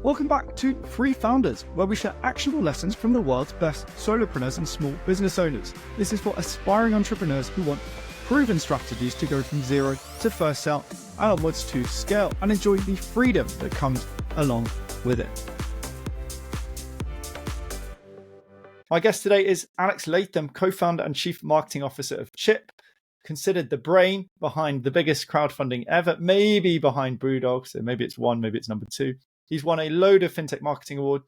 Welcome back to Free Founders, where we share actionable lessons from the world's best solopreneurs and small business owners. This is for aspiring entrepreneurs who want proven strategies to go from zero to first sale and onwards to scale and enjoy the freedom that comes along with it. My guest today is Alex Latham, co-founder and chief marketing officer of Chip, considered the brain behind the biggest crowdfunding ever, maybe behind Brewdog, so maybe it's one, maybe it's number two. He's won a load of fintech marketing awards,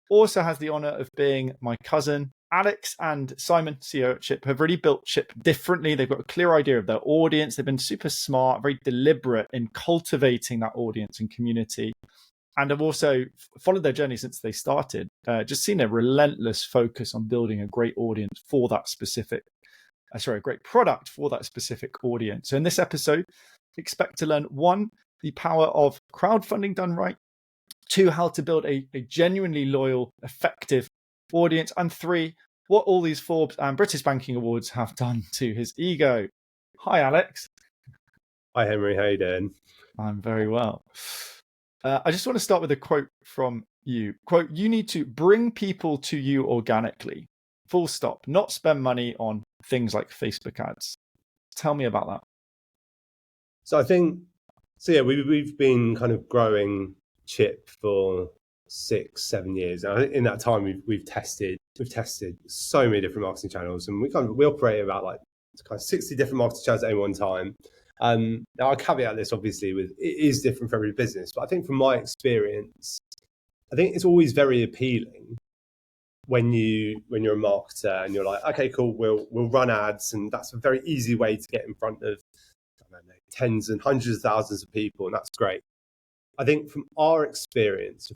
also has the honor of being my cousin. Alex and Simon, CEO at Chip, have really built Chip differently. They've got a clear idea of their audience. They've been super smart, very deliberate in cultivating that audience and community. And have also followed their journey since they started, just seen a relentless focus on building a great audience for that specific, a great product for that specific audience. So in this episode, expect to learn 1, the power of crowdfunding done right, 2, how to build a genuinely loyal, effective audience, and 3, what all these Forbes and British Banking awards have done to his ego. Hi, Alex. Hi, Henry. How you doing? I'm very well. I just want to start with a quote from you. Quote, "You need to bring people to you organically, full stop, not spend money on things like Facebook ads." Tell me about that. So I think, we've been kind of growing Chip for 6-7 years. And I think in that time we've tested so many different marketing channels, and we operate about like kind of 60 different marketing channels at any one time. Now I caveat this obviously with it is different for every business, but I think from my experience, I think it's always very appealing when you're a marketer and you're like, okay, cool, we'll run ads, and that's a very easy way to get in front of, I don't know, tens and hundreds of thousands of people, and that's great. I think from my experience,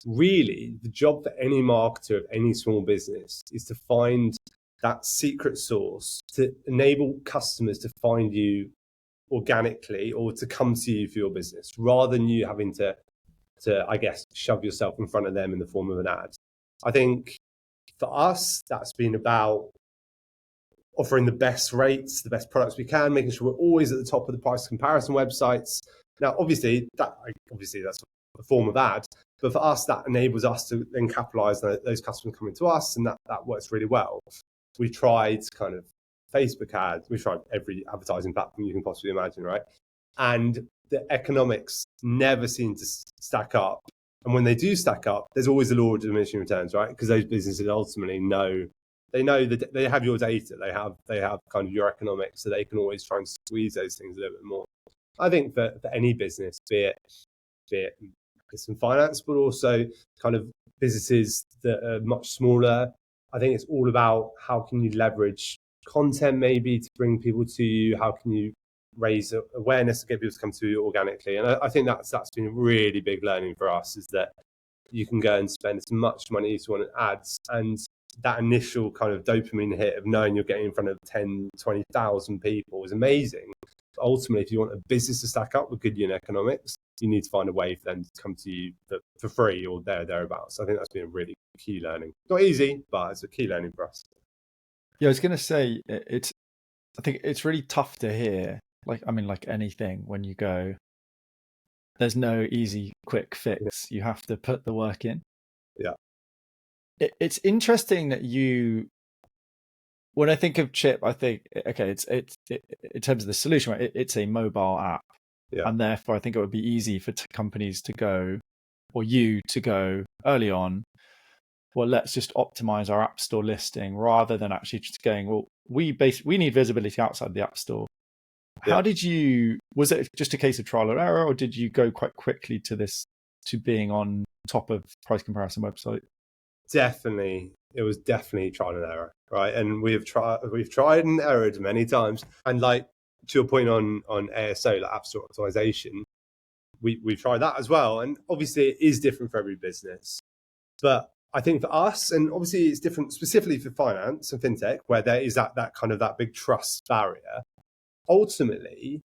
really the job for any marketer of any small business is to find that secret sauce to enable customers to find you organically or to come to you for your business, rather than you having to I guess, shove yourself in front of them in the form of an ad. I think for us, that's been about offering the best rates, the best products we can, making sure we're always at the top of the price comparison websites. Now, obviously that's a form of ad, but for us, that enables us to then capitalize on those customers coming to us, and that works really well. We tried kind of Facebook ads, we tried every advertising platform you can possibly imagine, right? And the economics never seem to stack up. And when they do stack up, there's always a law of diminishing returns, right? Because those businesses ultimately know that they have your data, they have kind of your economics, so they can always try and squeeze those things a little bit more. I think for any business, be it in finance, but also kind of businesses that are much smaller, I think it's all about how can you leverage content maybe to bring people to you, how can you raise awareness to get people to come to you organically. And I think that's been a really big learning for us, is that you can go and spend as much money as you want on ads, and that initial kind of dopamine hit of knowing you're getting in front of 10, 20,000 people is amazing. But ultimately, if you want a business to stack up with good unit economics, you need to find a way for them to come to you for free or thereabouts. I think that's been a really key learning. Not easy, but it's a key learning for us. Yeah, I was going to say, I think it's really tough to hear. Like anything, when you go, there's no easy, quick fix. You have to put the work in. Yeah. It's interesting that when I think of Chip, I think, okay, it's in terms of the solution, right? It's a mobile app. Yeah. And therefore, I think it would be easy for companies to go, or you to go early on, well, let's just optimize our app store listing, rather than actually just going, well, we need visibility outside the app store. How did was it just a case of trial and error, or did you go quite quickly to being on top of price comparison website? It was definitely trial and error, right? And we've tried and errored many times. And like to your point on ASO, like App Store Optimization, we've tried that as well. And obviously it is different for every business. But I think for us, and obviously it's different specifically for finance and fintech, where there is that kind of that big trust barrier. Ultimately,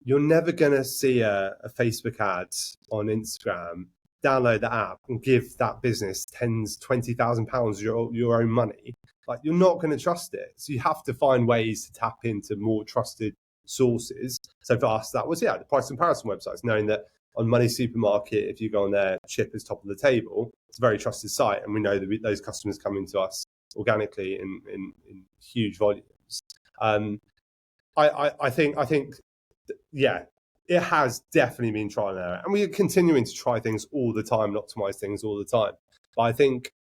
you're never going to see a Facebook ad on Instagram, download the app and give that business £20,000 your own money. Like, you're not going to trust it. So you have to find ways to tap into more trusted sources. So for us, that was, the price comparison websites, knowing that on Money Supermarket, if you go on there, Chip is top of the table. It's a very trusted site, and we know that those customers come into us organically in huge volumes. I think, yeah, it has definitely been trial and error, and we are continuing to try things all the time and optimize things all the time. But I think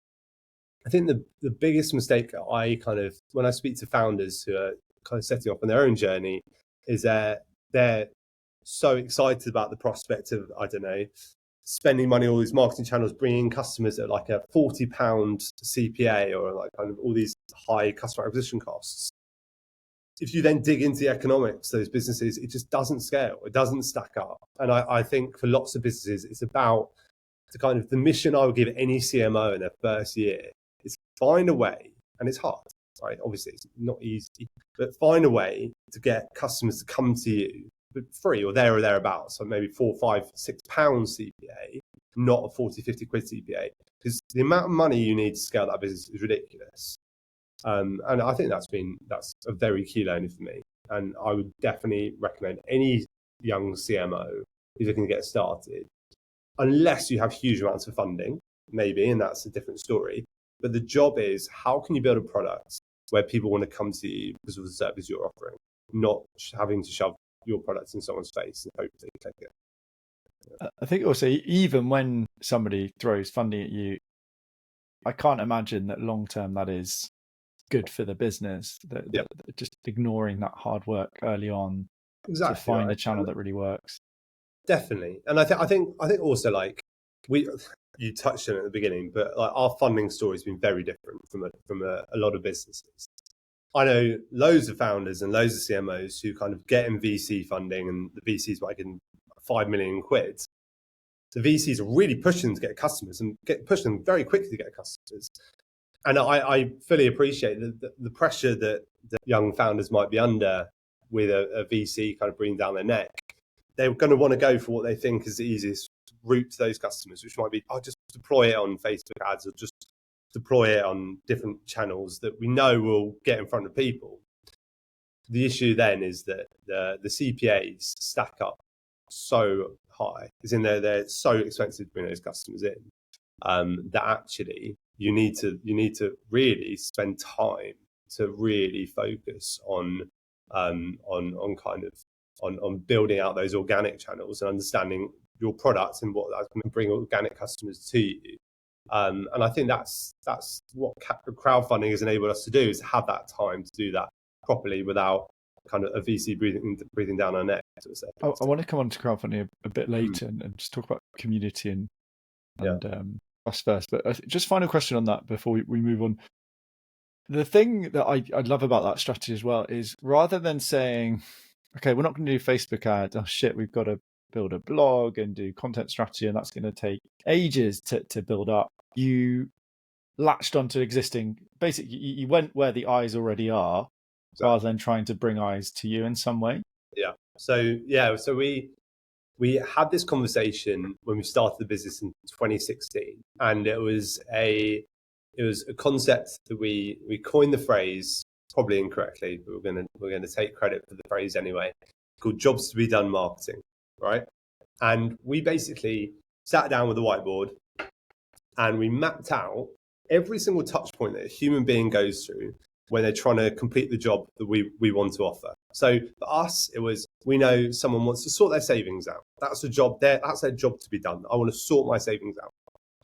the biggest mistake I kind of, when I speak to founders who are kind of setting off on their own journey, is that they're so excited about the prospect of, I don't know, spending money on all these marketing channels, bringing customers at like a £40 CPA or like kind of all these high customer acquisition costs. If you then dig into the economics, those businesses, it just doesn't scale. It doesn't stack up. And I think for lots of businesses, it's about the kind of the mission I would give any CMO in their first year is find a way, and it's hard, right? Obviously, it's not easy, but find a way to get customers to come to you for free or there or thereabouts. So maybe £4, £5, £6 CPA, not a 40, 50 quid CPA, because the amount of money you need to scale that business is ridiculous. And I think that's a very key learning for me. And I would definitely recommend any young CMO who's looking to get started, unless you have huge amounts of funding, maybe, and that's a different story. But the job is, how can you build a product where people want to come to you because of the service you're offering, not having to shove your products in someone's face and hope they take it. I think also, even when somebody throws funding at you, I can't imagine that long term that is good for the business. That just ignoring that hard work early on to find a channel that really works. Definitely, and I think also, like, you touched on it at the beginning, but like our funding story has been very different from a lot of businesses. I know loads of founders and loads of CMOs who kind of get in VC funding, and the VCs might give them 5 million quid. The VCs are really pushing them to get customers and pushing them very quickly to get customers. And I fully appreciate the pressure that young founders might be under with a VC kind of breathing down their neck. They're going to want to go for what they think is the easiest route to those customers, which might be, I'll just deploy it on Facebook ads or just deploy it on different channels that we know will get in front of people. The issue then is that the CPAs stack up so high, as in they're so expensive to bring those customers in, that actually you need to really spend time to really focus on building out those organic channels and understanding your products and what that's going to bring organic customers to you. And I think that's what crowdfunding has enabled us to do, is have that time to do that properly without kind of a VC breathing down our neck. I want to come on to crowdfunding a bit later and just talk about community and us first. But just final question on that before we move on. The thing that I love about that strategy as well is, rather than saying, okay, we're not going to do Facebook ads, oh shit, we've got to build a blog and do content strategy, and that's going to take ages to build up. You latched onto existing, basically you went where the eyes already are, rather than trying to bring eyes to you in some way. So we had this conversation when we started the business in 2016, and it was a concept that we coined the phrase, probably incorrectly, but we're going to take credit for the phrase anyway, called jobs to be done marketing, right? And we basically sat down with a whiteboard and we mapped out every single touch point that a human being goes through when they're trying to complete the job that we want to offer. So for us, it was, we know someone wants to sort their savings out. That's the job there. That's their job to be done. I want to sort my savings out.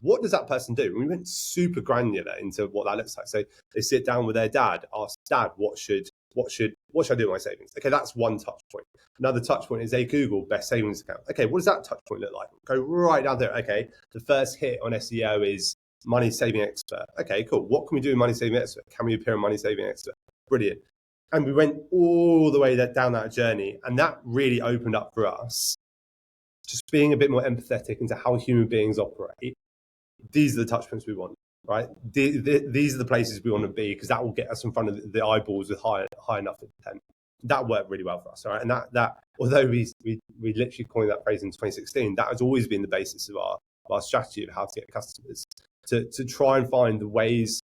What does that person do? And we went super granular into what that looks like. So they sit down with their dad, ask dad, what should I do with my savings? Okay, that's one touch point. Another touch point is they Google best savings account. Okay, what does that touch point look like? Go right down there. Okay, the first hit on SEO is money saving expert. Okay, cool. What can we do with money saving expert? Can we appear on money saving expert? Brilliant. And we went all the way down that journey, and that really opened up for us just being a bit more empathetic into how human beings operate. These are the touch points we want, right? These are the places we want to be, because that will get us in front of the eyeballs with high enough intent. That worked really well for us, all right? And that although we literally coined that phrase in 2016, that has always been the basis of our strategy of how to get customers to try and find the ways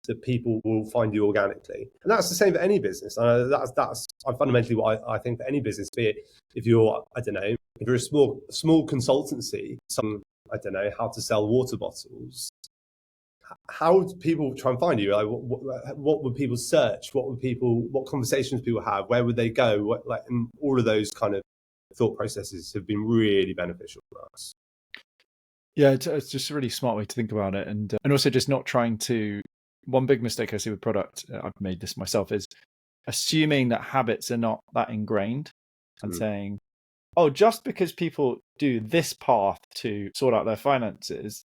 that people will find you organically. And that's the same for any business. That's fundamentally what I think for any business, be it if you're, I don't know, if you're a small consultancy, some, I don't know, how to sell water bottles, how would people try and find you? Like, what would people search? What conversations people have? Where would they go? And all of those kind of thought processes have been really beneficial for us. Yeah, it's just a really smart way to think about it, and also just not trying to. One big mistake I see with product, I've made this myself, is assuming that habits are not that ingrained, and saying, "Oh, just because people do this path to sort out their finances,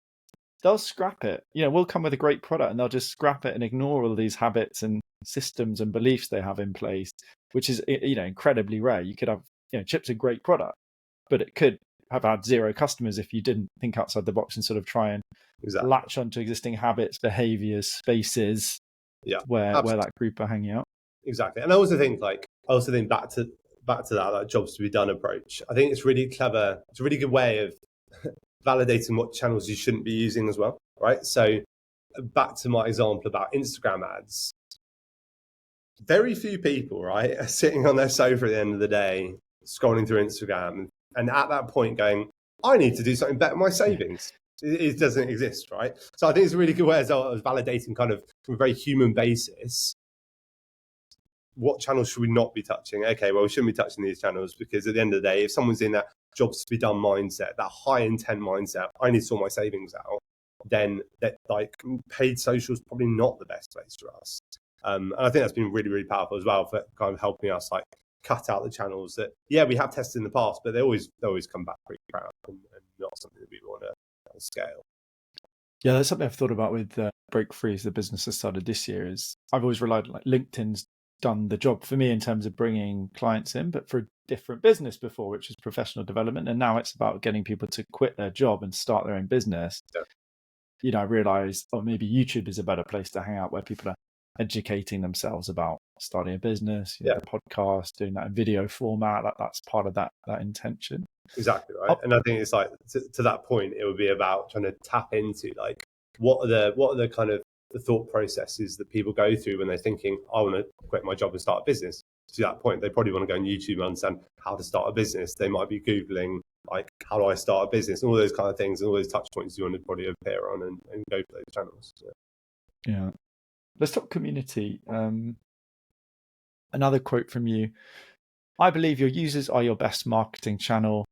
they'll scrap it. We'll come with a great product, and they'll just scrap it and ignore all these habits and systems and beliefs they have in place," which is incredibly rare. You could have Chip's a great product, but it could have had 0 customers if you didn't think outside the box and sort of try and latch onto existing habits, behaviors, spaces where that group are hanging out. Exactly. And I also think back to that jobs to be done approach. I think it's really clever. It's a really good way of validating what channels you shouldn't be using as well, right? So back to my example about Instagram ads. Very few people, right, are sitting on their sofa at the end of the day, scrolling through Instagram, and at that point going, I need to do something better with my savings. It doesn't exist, right? So I think it's a really good way as well of validating kind of from a very human basis, what channels should we not be touching? Okay, well, we shouldn't be touching these channels because at the end of the day, if someone's in that jobs to be done mindset, that high intent mindset, I need to sort my savings out, then that like paid social is probably not the best place for us. And I think that's been really, really powerful as well for kind of helping us like cut out the channels that, we have tested in the past, but they always come back pretty crap and not something that we want to scale. Yeah, that's something I've thought about with Break Free as the business I started this year. Is I've always relied on LinkedIn's done the job for me in terms of bringing clients in, but for a different business before, which is professional development. And now it's about getting people to quit their job and start their own business. Yeah. I realized, maybe YouTube is a better place to hang out where people are educating themselves about starting a business, the podcast, doing that in video format. That's part of that intention. Exactly right. And I think it's like to that point, it would be about trying to tap into like what are the kind of the thought processes that people go through when they're thinking, I want to quit my job and start a business. To that point, they probably want to go on YouTube and understand how to start a business. They might be Googling, like, how do I start a business? And all those kind of things and all those touch points you want to probably appear on and go for those channels. Yeah. Let's talk community. Another quote from you. I believe your users are your best marketing channel.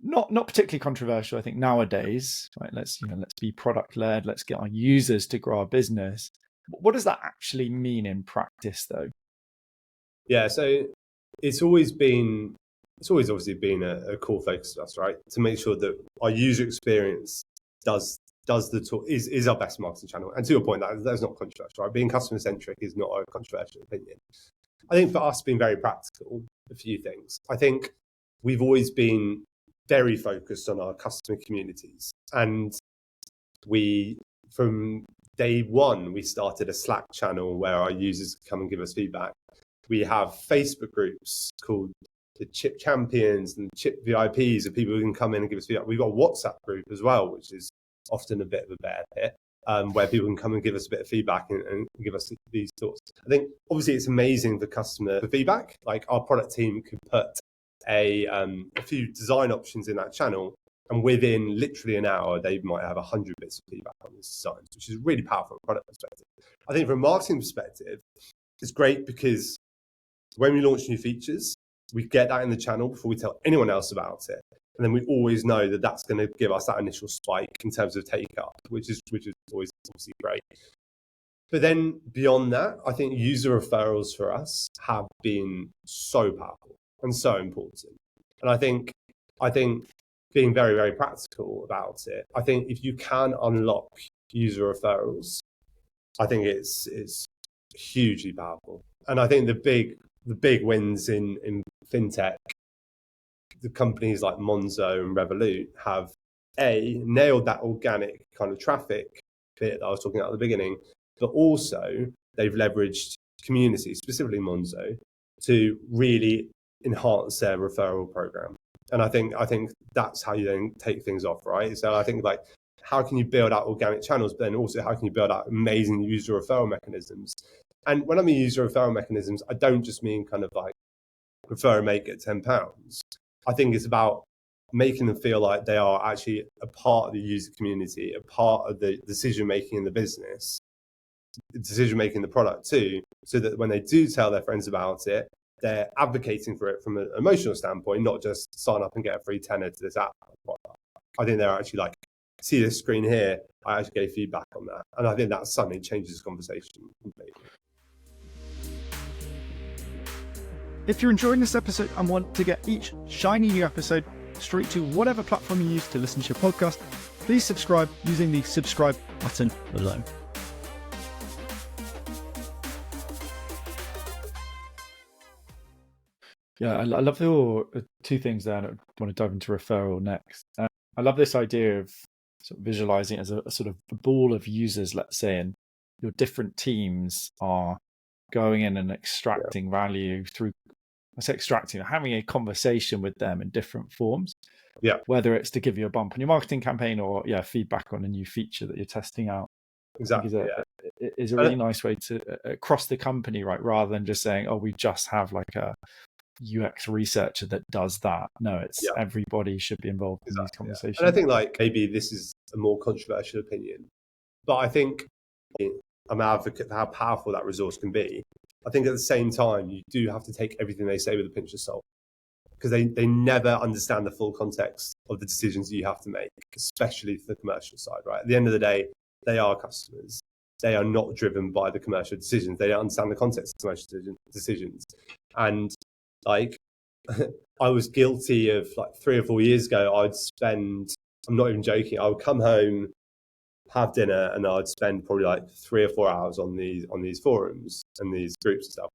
Not particularly controversial, I think, nowadays. Right? Let's be product led. Let's get our users to grow our business. What does that actually mean in practice, though? Yeah, so it's always obviously been a core focus of us, right? To make sure that our user experience does the talk is our best marketing channel. And to your point, that's not controversial, right? Being customer centric is not a controversial opinion. I think for us, being very practical, a few things. I think we've always been very focused on our customer communities, and from day one we started a Slack channel where our users come and give us feedback. We have Facebook groups called the Chip Champions and Chip VIPs, of people who can come in and give us feedback. We've got a WhatsApp group as well, which is often a bit of a bear pit, where people can come and give us a bit of feedback and give us these thoughts. I think obviously it's amazing for customer feedback. Like our product team could put a few design options in that channel, and within literally an hour, they might have 100 bits of feedback on these designs, which is really powerful from a product perspective. I think from a marketing perspective, it's great because when we launch new features, we get that in the channel before we tell anyone else about it. And then we always know that that's going to give us that initial spike in terms of take up, which is always obviously great. But then beyond that, I think user referrals for us have been so powerful and so important. And I think being very, very practical about it, I think if you can unlock user referrals, I think it's hugely powerful. And I think the big wins in fintech, the companies like Monzo and Revolut have nailed that organic kind of traffic bit that I was talking about at the beginning, but also they've leveraged community, specifically Monzo, to really enhance their referral program. And I think that's how you then take things off, right? So I think like, how can you build out organic channels, but then also how can you build out amazing user referral mechanisms? And when I mean user referral mechanisms, I don't just mean kind of like refer a mate, get £10. I think it's about making them feel like they are actually a part of the user community, a part of the decision making in the business, decision making the product too, so that when they do tell their friends about it, they're advocating for it from an emotional standpoint, not just sign up and get a free tenner to this app. I think they're actually like, see this screen here, I actually gave feedback on that. And I think that suddenly changes the conversation completely. If you're enjoying this episode and want to get each shiny new episode straight to whatever platform you use to listen to your podcast, please subscribe using the subscribe button below. Yeah, I love your two things there, and I want to dive into referral next. I love this idea of sort of visualizing it as a sort of a ball of users, let's say, and your different teams are going in and extracting value through, I say extracting, having a conversation with them in different forms. Yeah. Whether it's to give you a bump on your marketing campaign or feedback on a new feature that you're testing out. Exactly. Is a really nice way to across the company, right? Rather than just saying, oh, we just have like a UX researcher that does that. No, it's everybody should be involved in these conversations. And I think like maybe this is a more controversial opinion, but I think I'm an advocate for how powerful that resource can be. I think at the same time, you do have to take everything they say with a pinch of salt, because they never understand the full context of the decisions that you have to make, especially for the commercial side, right? At the end of the day, they are customers. They are not driven by the commercial decisions. They don't understand the context of commercial decisions. And like, I was guilty of like 3 or 4 years ago, I'd spend, I'm not even joking, I would come home, have dinner, and I'd spend probably like 3 or 4 hours on these forums and these groups and stuff,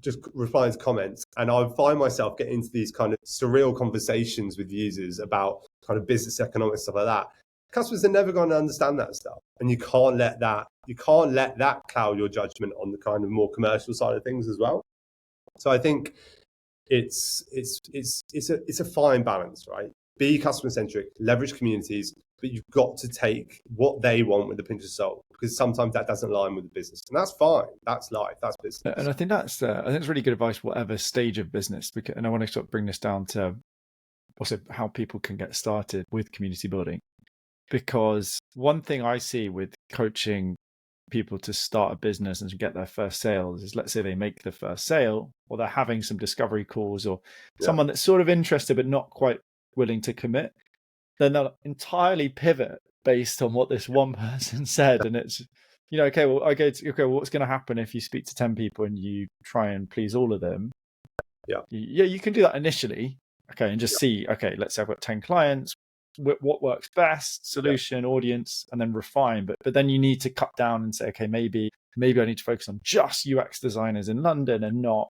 just replying to comments. And I would find myself getting into these kind of surreal conversations with users about kind of business economics, stuff like that. Customers are never going to understand that stuff, and you can't let that cloud your judgment on the kind of more commercial side of things as well. So I think it's a fine balance, right? Be customer centric, leverage communities, but you've got to take what they want with a pinch of salt, because sometimes that doesn't align with the business, and that's fine. That's life. That's business. And I think that's really good advice, whatever stage of business. And I want to sort of bring this down to also how people can get started with community building, because one thing I see with coaching people to start a business and to get their first sales is, let's say they make the first sale, or they're having some discovery calls, or someone that's sort of interested but not quite willing to commit, then they'll entirely pivot based on what this one person said. And it's, okay, well, what's going to happen if you speak to 10 people and you try and please all of them? Yeah, you can do that initially, and just see, let's say I've got 10 clients, what works best, solution, audience, and then refine. But then you need to cut down and say, okay, maybe I need to focus on just UX designers in London and not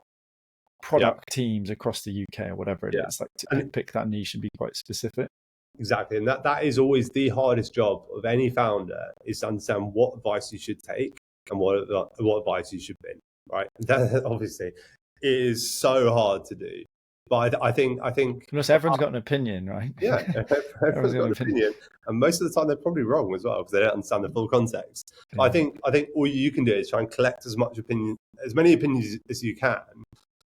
product teams across the UK or whatever it is. Like to pick that niche and be quite specific. Exactly. And that is always the hardest job of any founder, is to understand what advice you should take and what advice you should bin, right? That obviously is so hard to do. But I think everyone's got an opinion, right? Yeah, everyone's got an opinion, and most of the time they're probably wrong as well, because they don't understand the full context. Yeah. I think all you can do is try and collect as many opinions as you can.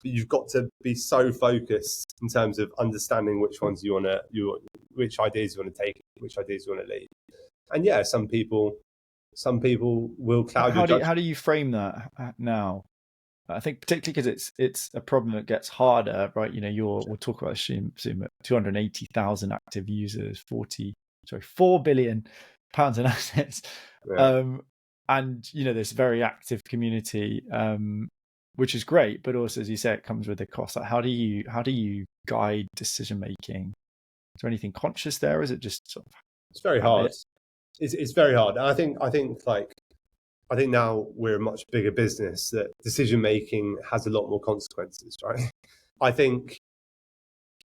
But you've got to be so focused in terms of understanding which ones which ideas you want to take, which ideas you want to leave. And some people will cloud your judgment. How do you frame that now? I think particularly because it's a problem that gets harder, right? We'll talk about Zoom at 280,000 active users, 4 billion pounds in assets, and this very active community, which is great, but also, as you say, it comes with a cost. Like, how do you guide decision making? Is there anything conscious there? Or is it just sort of? It's very hard. It's very hard. And I think now we're a much bigger business, that decision making has a lot more consequences, right? I think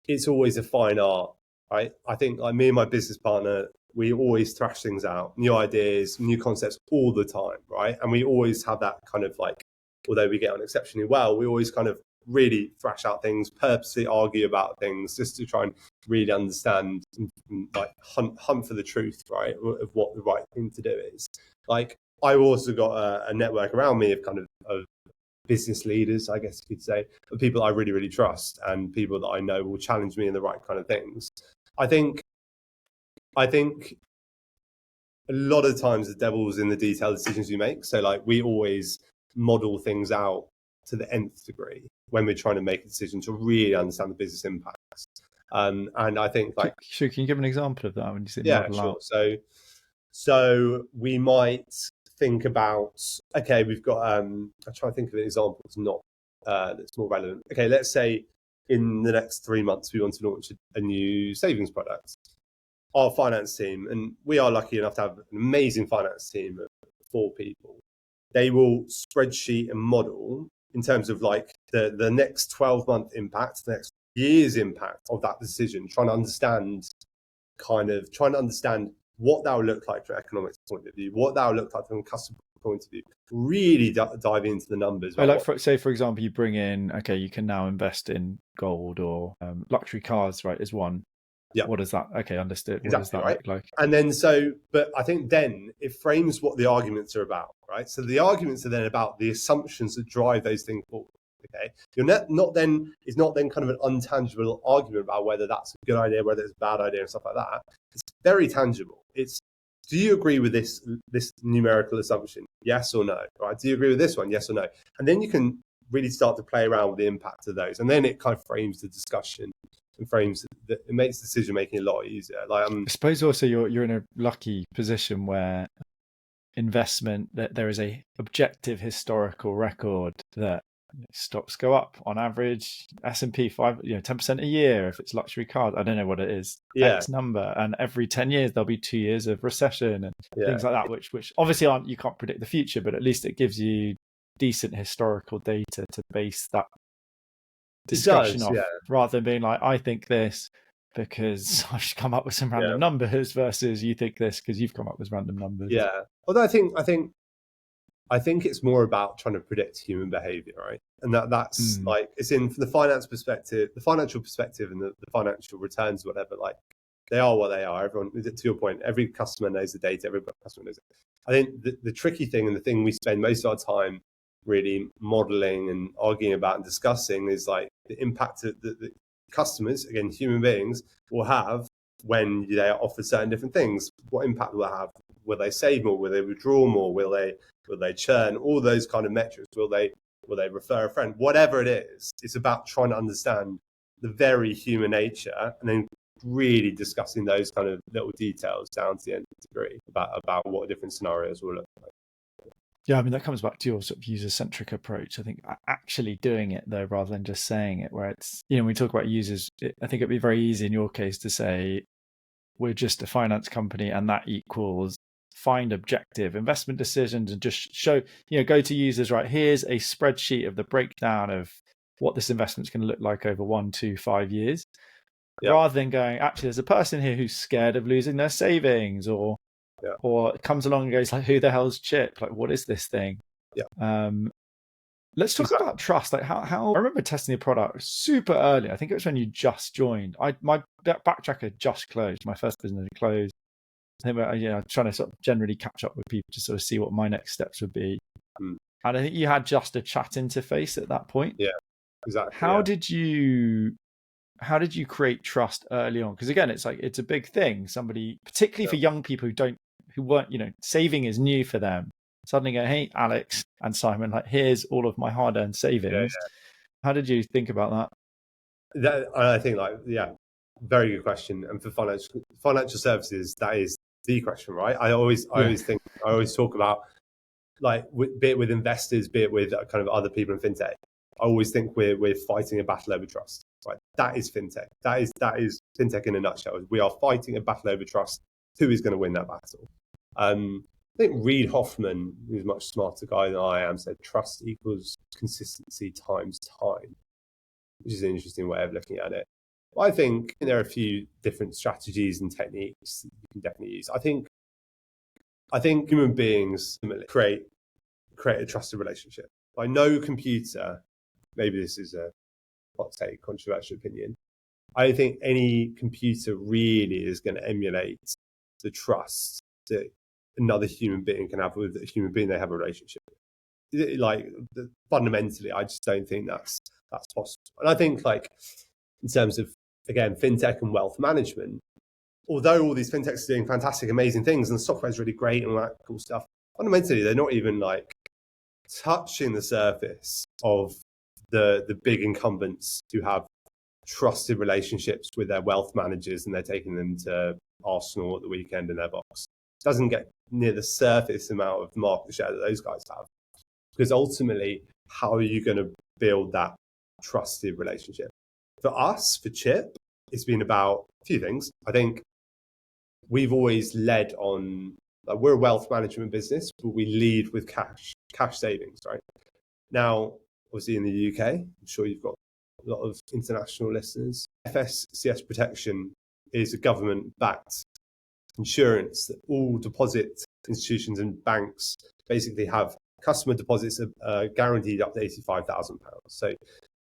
it's always a fine art, right? I think like me and my business partner, we always thrash things out, new ideas, new concepts all the time, right? And we always have that kind of like, although we get on exceptionally well, we always kind of really thrash out things, purposely argue about things, just to try and really understand and like hunt for the truth, right, of what the right thing to do is. Like, I've also got a network around me of business leaders, I guess you could say, of people I really, really trust and people that I know will challenge me in the right kind of things. I think a lot of times the devil's in the detailed decisions you make. So like we always model things out to the nth degree when we're trying to make a decision to really understand the business impacts. And I think like, sure, can you give an example of that when you say yeah, model sure. out? So we might think about, okay, we've got, I'm trying to think of an example that's more relevant. Okay, let's say in the next 3 months, we want to launch a new savings product. Our finance team, and we are lucky enough to have an amazing finance team of 4 people. They will spreadsheet and model in terms of like the next 12-month impact, the next year's impact of that decision, trying to understand what that will look like from an economics point of view, what that will look like from a customer point of view, really dive into the numbers. Say, for example, you bring in, okay, you can now invest in gold or luxury cars, right, is one. Yeah. What is that? Okay, understood. Exactly, what does that right? look like? And then but I think then it frames what the arguments are about, right? So the arguments are then about the assumptions that drive those things forward. Okay, it's not then kind of an untangible argument about whether that's a good idea, whether it's a bad idea, and stuff like that. It's very tangible. It's, do you agree with this numerical assumption? Yes or no? Right? Do you agree with this one? Yes or no? And then you can really start to play around with the impact of those, and then it kind of frames the discussion and it makes decision making a lot easier. Like I suppose also you're in a lucky position where investment, that there is a objective historical record that stocks go up on average, S&P 10% a year. If it's luxury cars, I don't know what it is, X number, and every 10 years there'll be 2 years of recession and things like that, which obviously you can't predict the future, but at least it gives you decent historical data to base that discussion off, rather than being like, I think this because I've just come up with some random numbers versus you think this because you've come up with random numbers. Yeah. Although I think it's more about trying to predict human behavior, right? And that's like, it's in from the financial perspective, and the financial returns, whatever, like they are what they are. Everyone, to your point, every customer knows the data, every customer knows it. I think the tricky thing, and the thing we spend most of our time really modeling and arguing about and discussing, is like the impact that the customers, again, human beings, will have when they are offered certain different things. What impact will that have? Will they save more? Will they withdraw more? Will they churn? All those kind of metrics. Will they refer a friend? Whatever it is, it's about trying to understand the very human nature, and then really discussing those kind of little details down to the nth degree about what different scenarios will look like. Yeah, I mean, that comes back to your sort of user-centric approach. I think actually doing it, though, rather than just saying it, where it's, when we talk about users, I think it'd be very easy in your case to say, we're just a finance company and that equals find objective investment decisions and just show, go to users, right, here's a spreadsheet of the breakdown of what this investment's going to look like over 1, 2, 5 years, rather than going, actually, there's a person here who's scared of losing their savings, or comes along and goes like, who the hell's Chip? Like, what is this thing? Let's talk about trust. Like how I remember testing the product super early. I think it was when you just joined. My backtracker just closed. My first business closed. I think I'm trying to sort of generally catch up with people to sort of see what my next steps would be. And I think you had just a chat interface at that point. Yeah, exactly. How did you create trust early on? Because again, it's a big thing. Somebody, particularly for young people who weren't, saving is new for them. Suddenly go, hey, Alex and Simon, like, here's all of my hard-earned savings. How did you think about that? I think, very good question. And for financial services, that is the question, right? I always talk about, like, be it with investors, be it with kind of other people in fintech. I always think we're fighting a battle over trust. Right? That is fintech. That is fintech in a nutshell. We are fighting a battle over trust. Who is going to win that battle? I think Reid Hoffman, who's a much smarter guy than I am, said trust equals consistency times time, which is an interesting way of looking at it. But I think there are a few different strategies and techniques that you can definitely use. I think human beings create a trusted relationship. By no computer, maybe this is a hot take, controversial opinion, I don't think any computer really is going to emulate the trust that another human being can have with a human being they have a relationship with. like fundamentally, I just don't think that's possible. And I think like in terms of, again, fintech and wealth management, although all these fintechs are doing fantastic, amazing things and the software is really great and all that cool stuff, fundamentally, they're not even like touching the surface of the big incumbents who have trusted relationships with their wealth managers and they're taking them to Arsenal at the weekend in their box. It doesn't get near the surface amount of market share that those guys have. Because ultimately, how are you going to build that trusted relationship? For us, for Chip, it's been about a few things. I think we've always led on, like, we're a wealth management business, but we lead with cash savings, right? Now, obviously in the UK, I'm sure you've got a lot of international listeners. FSCS protection is a government-backed insurance that all deposit institutions and banks basically have. Customer deposits are guaranteed up to £85,000. So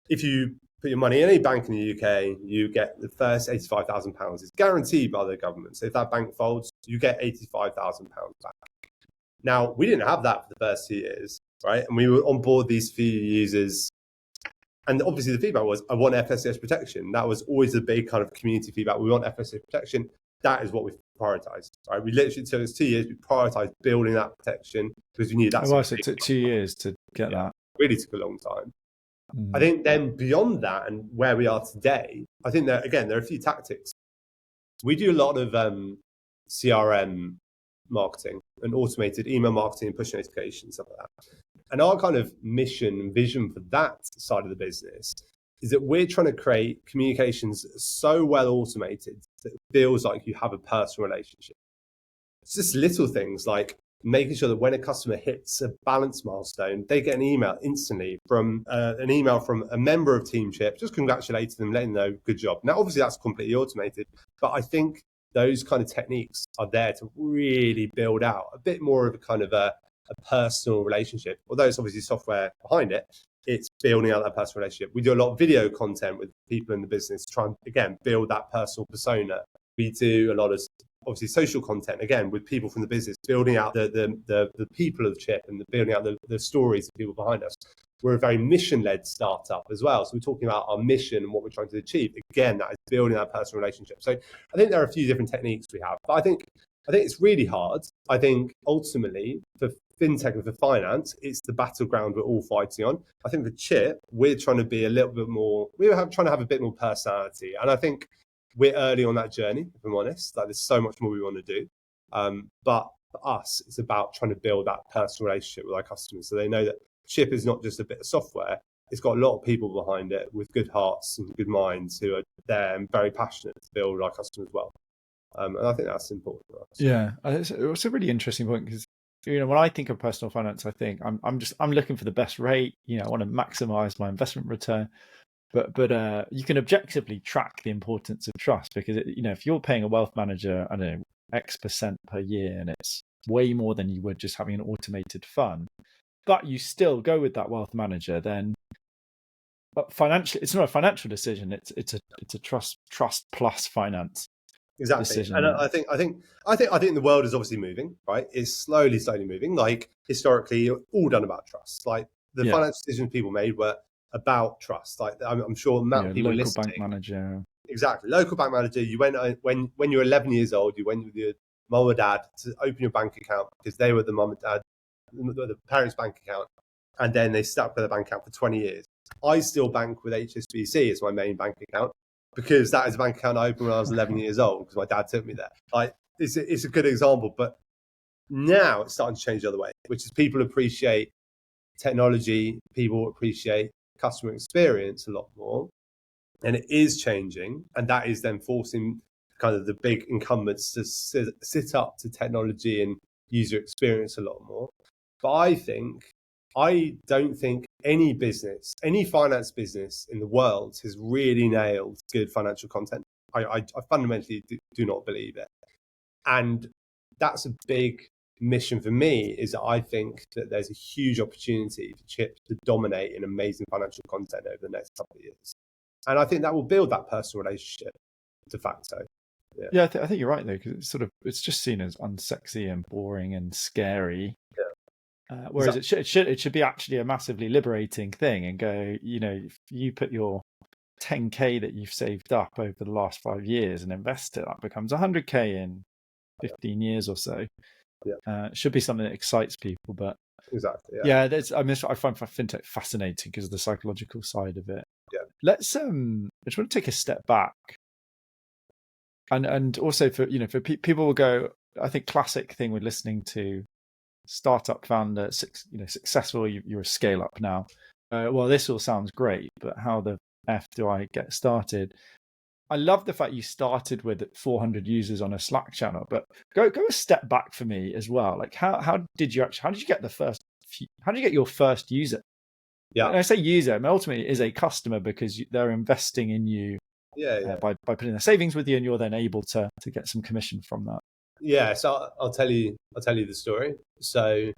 if you put your money in any bank in the UK, you get the first £85,000 is guaranteed by the government. So if that bank folds, you get £85,000 back. Now, we didn't have that for the first 2 years, right? And we were on board these few users. And obviously the feedback was, I want FSCS protection. That was always the big kind of community feedback. We want FSCS protection. That is what we prioritized, right? We literally took us 2 years. We prioritized building that protection because we knew that's. Oh, so it took 2 years to get that. Really took a long time. I think then beyond that and where we are today, I think that, again, there are a few tactics. We do a lot of CRM marketing and automated email marketing and push notifications, stuff like that. And our kind of mission and vision for that side of the business is that we're trying to create communications so well automated that it feels like you have a personal relationship. It's just little things like making sure that when a customer hits a balance milestone, they get an email instantly from a member of Team Chip, just congratulating them, letting them know, good job. Now, obviously, that's completely automated, but I think those kind of techniques are there to really build out a bit more of a kind of a personal relationship. Although it's obviously software behind it, it's building out that personal relationship. We do a lot of video content with people in the business, to try and, again, build that personal persona. We do a lot of, obviously, social content, again, with people from the business, building out the people of Chip and building out the stories of people behind us. We're a very mission-led startup as well. So we're talking about our mission and what we're trying to achieve. Again, that is building that personal relationship. So I think there are a few different techniques we have, but I think it's really hard. I think ultimately for fintech and for finance, it's the battleground we're all fighting on. I think for Chip, we're trying to be a little bit more, trying to have a bit more personality. And I think we're early on that journey, if I'm honest. Like, there's so much more we want to do. But for us, it's about trying to build that personal relationship with our customers so they know that Chip is not just a bit of software. It's got a lot of people behind it with good hearts and good minds who are there and very passionate to build our customers well. And I think that's important for us. Yeah, it's a really interesting point because, when I think of personal finance, I think I'm looking for the best rate. I want to maximize my investment return. But you can objectively track the importance of trust because, if you're paying a wealth manager, I don't know, X% per year, and it's way more than you would just having an automated fund, but you still go with that wealth manager, then financially, it's not a financial decision. It's a trust plus finance. Exactly. Decision. And I think the world is obviously moving, right? It's slowly moving. Like, historically, all done about trust. Like, the financial decisions people made were about trust. Like, I'm sure amount of people local listening. Bank manager. Exactly. Local bank manager. You went when you were 11 years old, you went with your mum or dad to open your bank account because they were the mum and dad, the parents' bank account. And then they stuck with the bank account for 20 years. I still bank with HSBC as my main bank account because that is a bank account I opened when I was 11 years old because my dad took me there. Like, it's a good example, but now it's starting to change the other way, which is people appreciate technology, people appreciate customer experience a lot more, and it is changing, and that is then forcing kind of the big incumbents to sit up to technology and user experience a lot more. But I don't think any finance business in the world has really nailed good financial content. I fundamentally do not believe it. And that's a big mission for me, is that I think that there's a huge opportunity for Chip to dominate in amazing financial content over the next couple of years. And I think that will build that personal relationship de facto. Yeah, I think you're right, though, because it's just seen as unsexy and boring and scary. Whereas it should be actually a massively liberating thing, and go, if you put your 10K that you've saved up over the last 5 years and invest it, that becomes 100K in 15 years or so. It should be something that excites people. But exactly, I find fintech fascinating because of the psychological side of it. Let's I just want to take a step back, and also for people will go, I think classic thing with listening to startup founder, successful, you're a scale up now. Well, this all sounds great, but how the F do I get started? I love the fact you started with 400 users on a Slack channel, but go a step back for me as well. Like how did you get your first user? Yeah. And I say user, I mean, ultimately it is a customer, because they're investing in you by putting their savings with you, and you're then able to get some commission from that. Yeah, so I'll tell you the story. So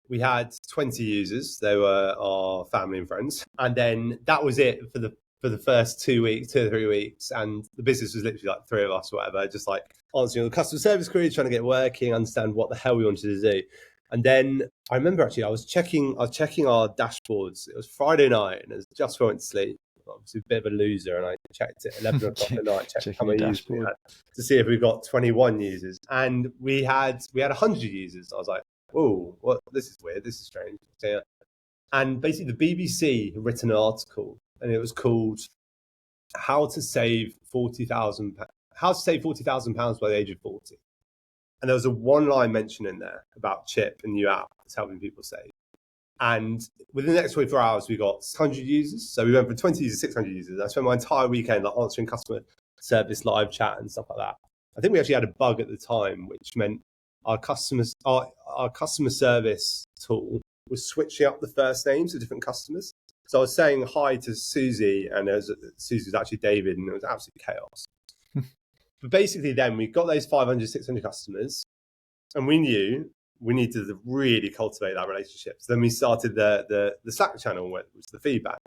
we had 20 users. They were our family and friends, and then that was it for the first 2 weeks, 2 or 3 weeks, and the business was literally like 3 of us or whatever, just like answering all the customer service queries, trying to get working, understand what the hell we wanted to do. And then I remember actually I was checking our dashboards. It was Friday night, and it was just before I went to sleep. Obviously a bit of a loser, and I checked it 11 o'clock at night, checked how many users we had, to see if we got 21 users, and we had 100 users. I was like, "Oh, what? This is weird. This is strange." So, and basically, the BBC had written an article, and it was called "How to Save £40,000 by the age of 40." And there was a one-line mention in there about Chip, a new app that's helping people save. And within the next 24 hours, we got 600 users. So we went from 20 users to 600 users. I spent my entire weekend answering customer service live chat and stuff like that. I think we actually had a bug at the time, which meant our customer service tool was switching up the first names of different customers. So I was saying hi to Susie, and Susie was actually David, and it was absolute chaos. But basically then we got those 500, 600 customers, and we knew we needed to really cultivate that relationship. So then we started the Slack channel, which was the feedback.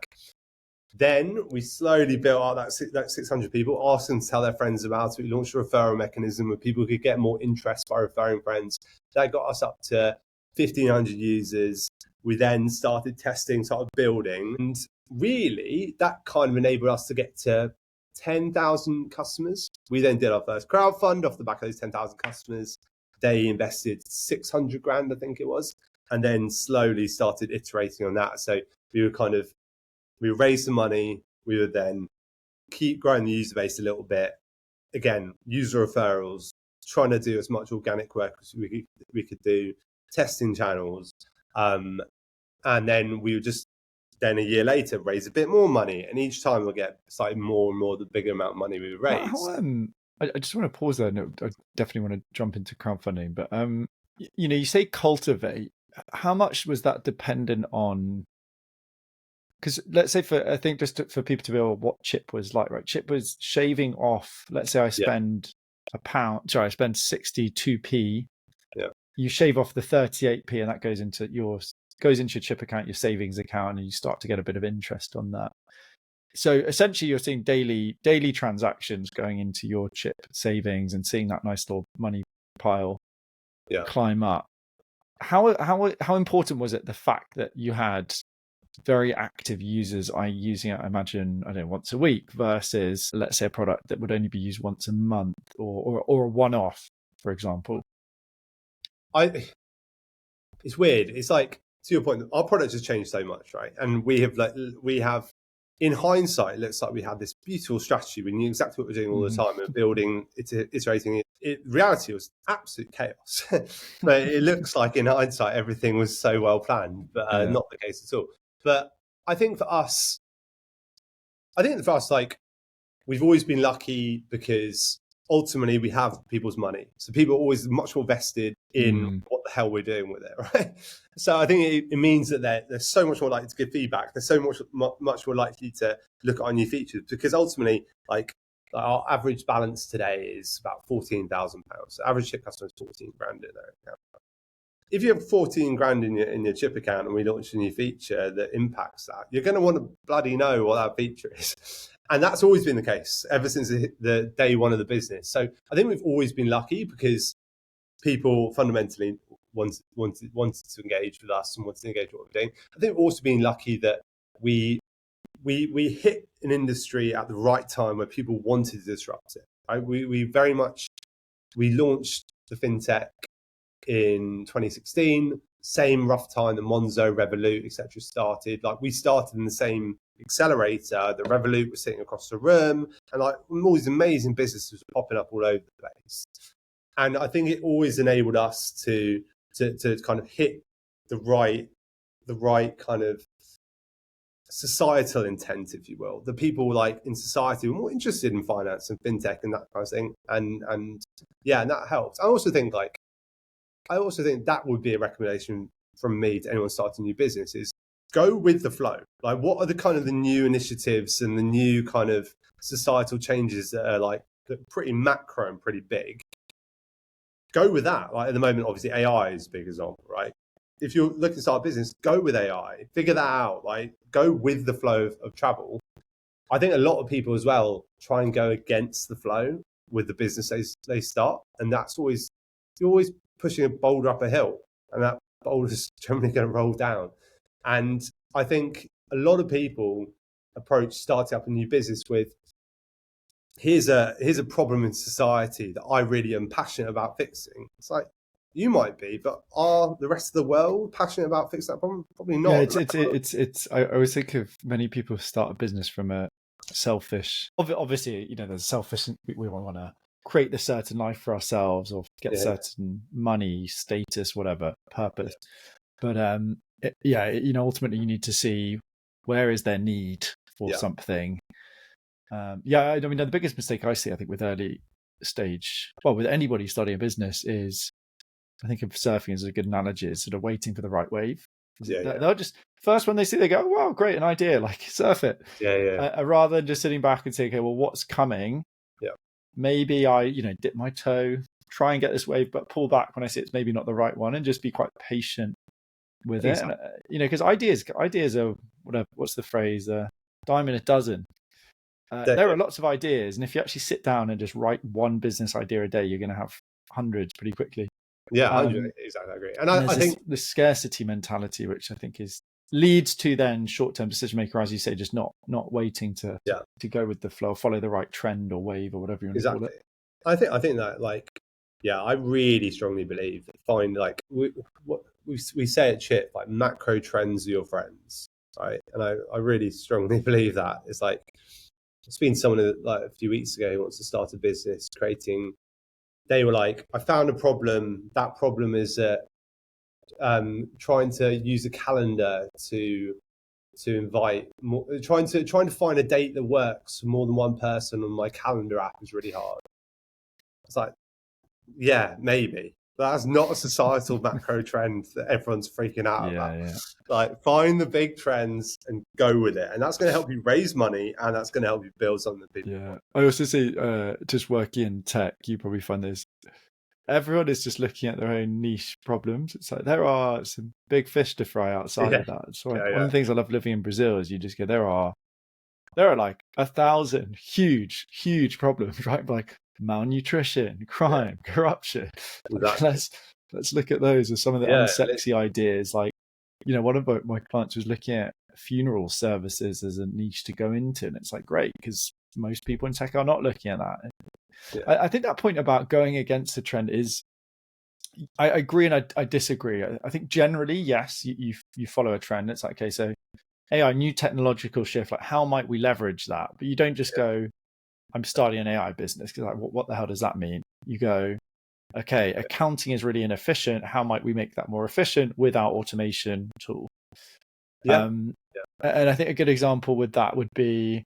Then we slowly built out that 600 people, asked them to tell their friends about it. We launched a referral mechanism where people could get more interest by referring friends. That got us up to 1,500 users. We then started testing, started building. And really, that kind of enabled us to get to 10,000 customers. We then did our first crowdfund off the back of those 10,000 customers. They invested 600 grand, I think it was, and then slowly started iterating on that. So we would raise some money. We would then keep growing the user base a little bit. Again, user referrals, trying to do as much organic work as we could do, testing channels. And then we would just, then a year later, raise a bit more money. And each time we'll get slightly more and more, the bigger amount of money we would raise. I just want to pause there. No, I definitely want to jump into crowdfunding, but you say cultivate. How much was that dependent on? Because let's say for people to be able what Chip was like, right? Chip was shaving off. Let's say I spend £1. Sorry, I spend 62p. Yeah. You shave off the 38p, and that goes into your Chip account, your savings account, and you start to get a bit of interest on that. So essentially, you're seeing daily transactions going into your Chip savings and seeing that nice little money pile climb up. How important was it, the fact that you had very active users using it, I imagine, once a week, versus, let's say, a product that would only be used once a month or a one-off, for example? It's weird. It's like, to your point, our product has changed so much, right? And we have in hindsight, it looks like we had this beautiful strategy. We knew exactly what we're doing all the time. We're building, iterating it. Reality was absolute chaos. But it looks like in hindsight, everything was so well planned, but not the case at all. But I think for us, like, we've always been lucky because ultimately we have people's money. So people are always much more vested in what the hell we're doing with it, right? So I think it means that they're so much more likely to give feedback. They're so much more likely to look at our new features, because ultimately, like, our average balance today is about £14,000. So average Chip customer is 14 grand in their account. If you have 14 grand in your Chip account and we launch a new feature that impacts that, you're going to want to bloody know what that feature is. And that's always been the case ever since the day one of the business. So I think we've always been lucky because people fundamentally wanted to engage with us and wanted to engage with what we're doing. I think we've also been lucky that we hit an industry at the right time where people wanted to disrupt it. Right? We launched the fintech in 2016, same rough time that Monzo, Revolut, etc. started. Like we started in the same accelerator that Revolut was sitting across the room, and like all these amazing businesses were popping up all over the place. And I think it always enabled us to kind of hit the right kind of societal intent, if you will. The people like in society were more interested in finance and fintech and that kind of thing. And yeah, and that helps. I also think that would be a recommendation from me to anyone starting a new business is go with the flow. Like what are the kind of the new initiatives and the new kind of societal changes that are like pretty macro and pretty big? Go with that. Like at the moment, obviously AI is a big example, right? If you're looking to start a business, go with AI, figure that out, like go with the flow of travel. I think a lot of people as well try and go against the flow with the business they start. And that's always, you're always pushing a boulder up a hill and that boulder is generally going to roll down. And I think a lot of people approach starting up a new business with, here's a problem in society that I really am passionate about fixing. It's like, you might be, but are the rest of the world passionate about fixing that problem? Probably not. Yeah, it's. I always think of many people start a business from a selfish. Obviously, there's selfish. We want to create the certain life for ourselves or get certain money, status, whatever purpose. But ultimately, you need to see where is their need for something. I mean, the biggest mistake I see, I think, with early stage, with anybody starting a business is, I think of surfing as a good analogy, is sort of waiting for the right wave. They'll just, first when they see, they go, oh, wow, great, an idea, like surf it. Rather than just sitting back and saying, okay, well, what's coming? Maybe I, dip my toe, try and get this wave, but pull back when I see it's maybe not the right one, and just be quite patient with it. And, because ideas are, what's the phrase? Dime in a dozen. There are lots of ideas, and if you actually sit down and just write one business idea a day, you're going to have hundreds pretty quickly. Exactly. I agree. And I think the scarcity mentality, which I think leads to then short-term decision maker, as you say, just not waiting to go with the flow, follow the right trend or wave or whatever you want to call it. I think that I really strongly believe that find what we say at Chip, like macro trends are your friends, right? And I really strongly believe that. It's like, it's been someone like a few weeks ago who wants to start a business they were like, I found a problem. That problem is trying to use a calendar to invite more, trying to find a date that works for more than one person on my calendar app is really hard. It's like, yeah, maybe. But that's not a societal macro trend that everyone's freaking out about. Yeah. Like, find the big trends and go with it. And that's going to help you raise money, and that's going to help you build something that people want. I also see, just working in tech, you probably find this. Everyone is just looking at their own niche problems. It's like there are some big fish to fry outside of that. So one of the things I love living in Brazil is you just go, there are like 1,000 huge problems, right? Like malnutrition, crime, corruption. Exactly. Let's look at those as some of the unsexy ideas. Like, one of my clients was looking at funeral services as a niche to go into, and it's like, great, because most people in tech are not looking at that. I think that point about going against the trend is, I agree and I disagree. I think generally, yes, you follow a trend. It's like, okay, so AI, new technological shift, like how might we leverage that? But you don't just go, I'm starting an AI business, because like, what the hell does that mean? You go, okay, accounting is really inefficient. How might we make that more efficient with our automation tool? And I think a good example with that would be,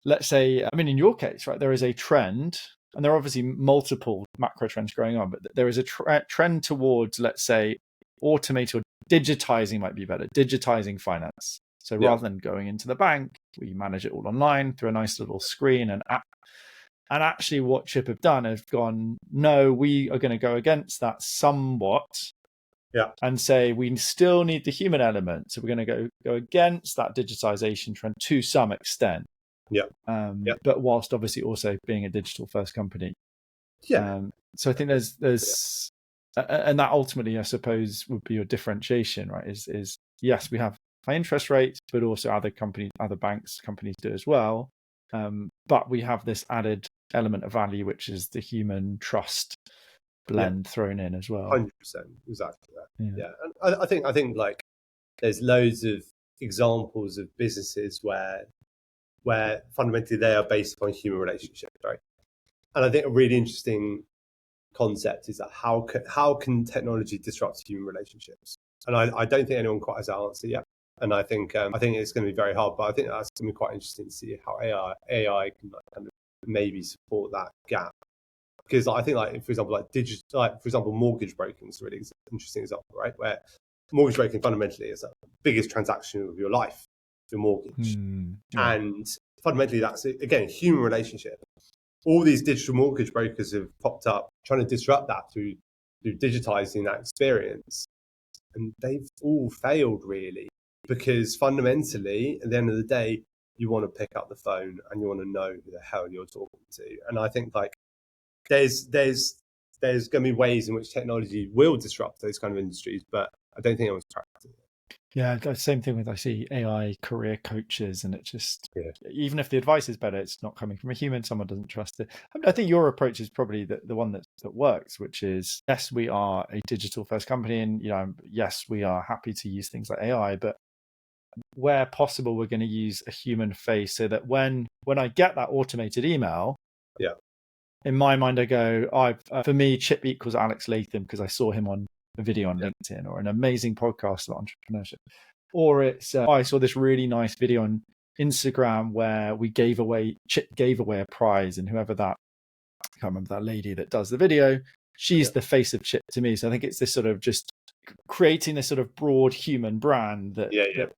let's say, I mean, in your case, right, there is a trend, and there are obviously multiple macro trends going on, but there is a trend towards, let's say, automate or digitizing might be better, digitizing finance. So rather than going into the bank, we manage it all online through a nice little screen and app. And actually what Chip have done have gone, no, we are going to go against that somewhat. And say we still need the human element. So we're going to go against that digitization trend to some extent. But whilst obviously also being a digital first company. So I think there's and that ultimately, I suppose, would be your differentiation, right? Is yes, we have high interest rates, but also other banks, companies do as well. But we have this added element of value, which is the human trust blend thrown in as well. 100%, exactly that. Yeah, and I think like there's loads of examples of businesses where fundamentally they are based upon human relationships, right? And I think a really interesting concept is that how can technology disrupt human relationships? And I don't think anyone quite has that answer yet. And I think it's going to be very hard, but I think that's going to be quite interesting to see how AI can kind of maybe support that gap. Because I think, like, for example, mortgage broking is a really interesting example, right? Where mortgage broking fundamentally is the biggest transaction of your life, your mortgage. And fundamentally that's, again, a human relationship. All these digital mortgage brokers have popped up trying to disrupt that through digitizing that experience. And they've all failed, really, because fundamentally, at the end of the day, you want to pick up the phone and you want to know who the hell you're talking to. And I think, like, there's going to be ways in which technology will disrupt those kind of industries, but I don't think anyone's practicing it. Yeah, the same thing with, I see AI career coaches, and it just, even if the advice is better, it's not coming from a human. Someone doesn't trust it. I think your approach is probably the one that works, which is, yes, we are a digital first company, and yes, we are happy to use things like AI, but where possible, we're going to use a human face, so that when I get that automated email, in my mind, I go, for me, Chip equals Alex Latham because I saw him on a video on LinkedIn, or an amazing podcast about entrepreneurship. Or it's, I saw this really nice video on Instagram where Chip gave away a prize, and whoever I can't remember that lady that does the video, she's the face of Chip to me. So I think it's this sort of just creating this sort of broad human brand that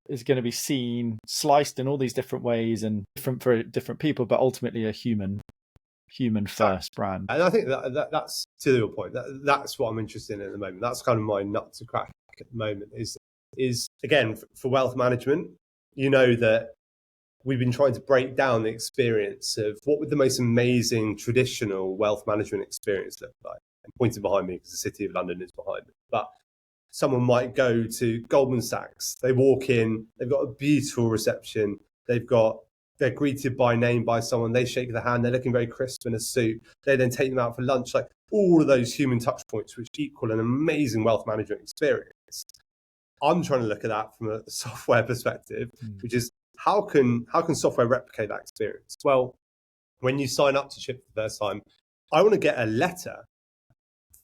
is going to be seen, sliced in all these different ways and different for different people, but ultimately a human first brand. And I think that's, to your point, that's what I'm interested in at the moment. That's kind of my nut to crack at the moment is again, for wealth management, that we've been trying to break down the experience of what would the most amazing traditional wealth management experience look like. I'm pointing behind me because the City of London is behind me. But someone might go to Goldman Sachs, they walk in, they've got a beautiful reception, they're greeted by name by someone, they shake their hand, they're looking very crisp in a suit, they then take them out for lunch, like all of those human touch points which equal an amazing wealth management experience. I'm trying to look at that from a software perspective, which is how can software replicate that experience? Well, when you sign up to Chip for the first time, I want to get a letter,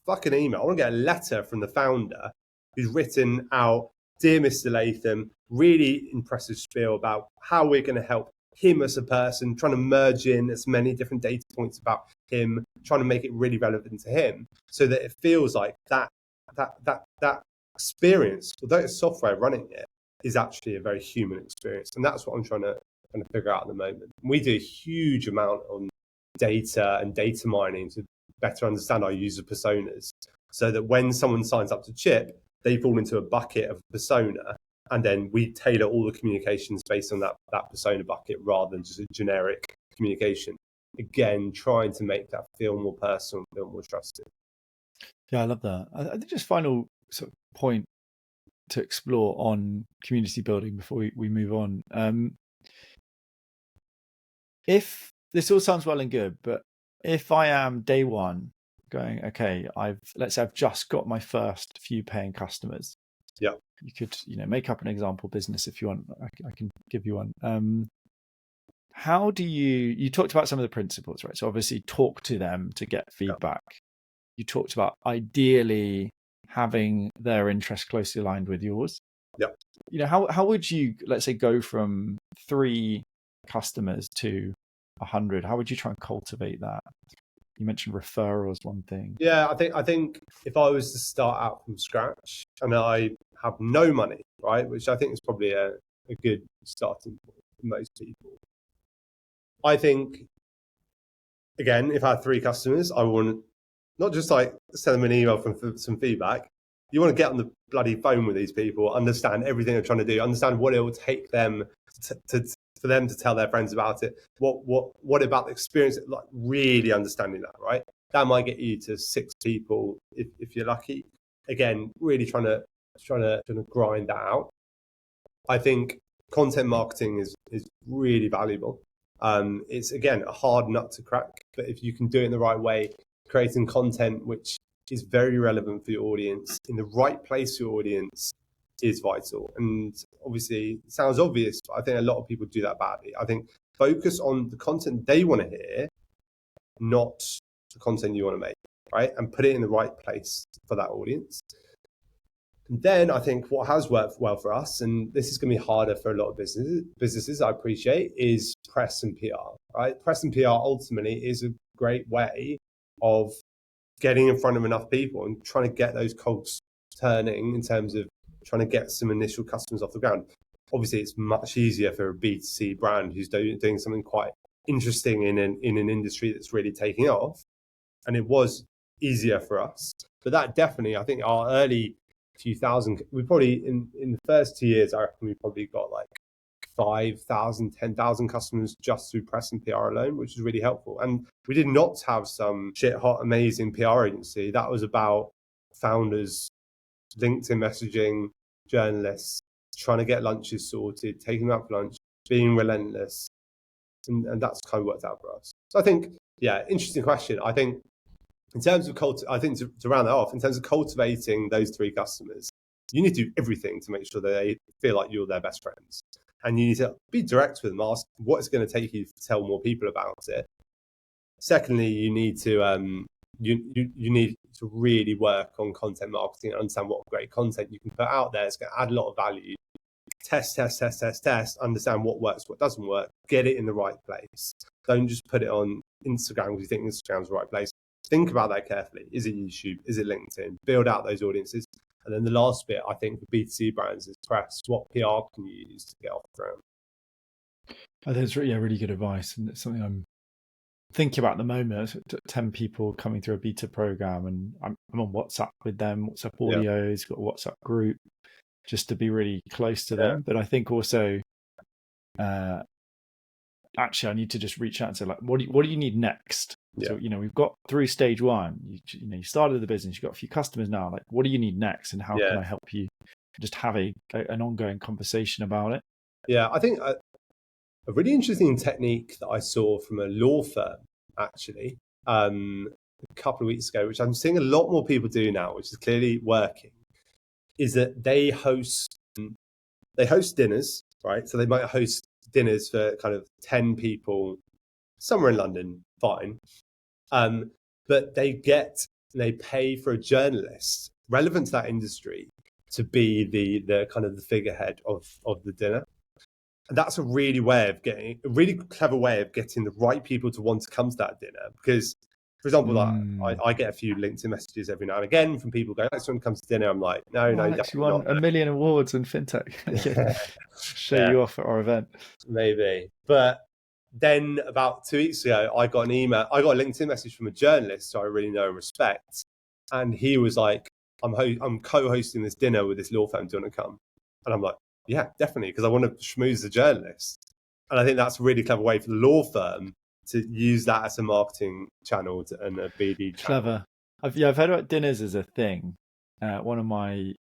fucking email, I want to get a letter from the founder who's written out, "Dear Mr. Latham," really impressive spiel about how we're going to help him as a person, trying to merge in as many different data points about him, trying to make it really relevant to him, so that it feels like that experience, although it's software running it, is actually a very human experience. And that's what I'm trying to kind of figure out at the moment. We do a huge amount on data and data mining to better understand our user personas, so that when someone signs up to Chip, they fall into a bucket of persona, and then we tailor all the communications based on that persona bucket rather than just a generic communication. Again, trying to make that feel more personal, feel more trusted. Yeah, I love that. I think just final sort of point to explore on community building before we move on. If this all sounds well and good, but if I am day one going, okay, let's say I've just got my first few paying customers. Yeah. You could, make up an example business if you want. I can give you one. How do you talked about some of the principles, right? So obviously talk to them to get feedback. Yeah. You talked about ideally having their interests closely aligned with yours. Yeah. How would you, let's say, go from 3 customers to 100? How would you try and cultivate that? You mentioned referrals, one thing. Yeah, I think if I was to start out from scratch and I have no money, right, which I think is probably a good starting point for most people. I think, again, if I had 3 customers, I want not just like send them an email for some feedback. You want to get on the bloody phone with these people, understand everything they're trying to do, understand what it will take them for them to tell their friends about it. What about the experience? Like really understanding that, right? That might get you to 6 people if you're lucky. Again, really trying to grind that out. I think content marketing is really valuable. It's again a hard nut to crack, but if you can do it in the right way, creating content which is very relevant for your audience in the right place for your audience is vital. And obviously, it sounds obvious, but I think a lot of people do that badly. I think focus on the content they want to hear, not the content you want to make, right? And put it in the right place for that audience. And then I think what has worked well for us, and this is going to be harder for a lot of businesses I appreciate, is press and PR, right? Press and PR ultimately is a great way of getting in front of enough people and trying to get those cogs turning in terms of trying to get some initial customers off the ground. Obviously, it's much easier for a B2C brand who's doing something quite interesting in an industry that's really taking off. And it was easier for us. But that definitely, I think our early few thousand, we probably, in the first 2 years, I reckon we probably got like 5,000, 10,000 customers just through press and PR alone, which is really helpful. And we did not have some shit hot, amazing PR agency. That was about founders, LinkedIn messaging, journalists, trying to get lunches sorted, taking them out for lunch, being relentless. And that's kind of worked out for us. So I think, yeah, interesting question. I think in terms of I think to round that off, in terms of cultivating those 3 customers, you need to do everything to make sure that they feel like you're their best friends. And you need to be direct with them, ask what it's going to take you to tell more people about it. Secondly, you need to you need to really work on content marketing and understand what great content you can put out there. It's going to add a lot of value. Test, understand what works, what doesn't work, get it in the right place. Don't just put it on Instagram because you think Instagram's the right place. Think about that carefully. Is it YouTube? Is it LinkedIn? Build out those audiences. And then the last bit, I think, for B2C brands is press. What PR can you use to get off the ground? I think it's really good advice. And it's something I'm thinking about at the moment. 10 people coming through a beta program, and I'm on WhatsApp with them, WhatsApp audios, got a WhatsApp group, just to be really close to them. But I think also, actually, I need to just reach out and say, like, what do you need next? So, we've got through stage 1. You started the business, you've got a few customers now. Like, what do you need next, and how can I help you? Just have an ongoing conversation about it. Yeah, I think a really interesting technique that I saw from a law firm actually a couple of weeks ago, which I'm seeing a lot more people do now, which is clearly working, is that they host dinners, right? So they might host dinners for kind of 10 people somewhere in London, fine. But they pay for a journalist relevant to that industry to be the kind of the figurehead of the dinner. And that's a really clever way of getting the right people to want to come to that dinner. Because, for example, I get a few LinkedIn messages every now and again from people going, "Alex, when it comes to dinner," I'm like, no, Alex, you won 1 million awards in fintech. Show you off at our event. Maybe. But then about 2 weeks ago, I got a LinkedIn message from a journalist who I really know and respect. And he was like, I'm co-hosting this dinner with this law firm. Do you want to come? And I'm like, yeah, definitely, because I want to schmooze the journalist. And I think that's a really clever way for the law firm to use that as a marketing channel and a BD channel. Clever. I've heard about dinners as a thing. One of my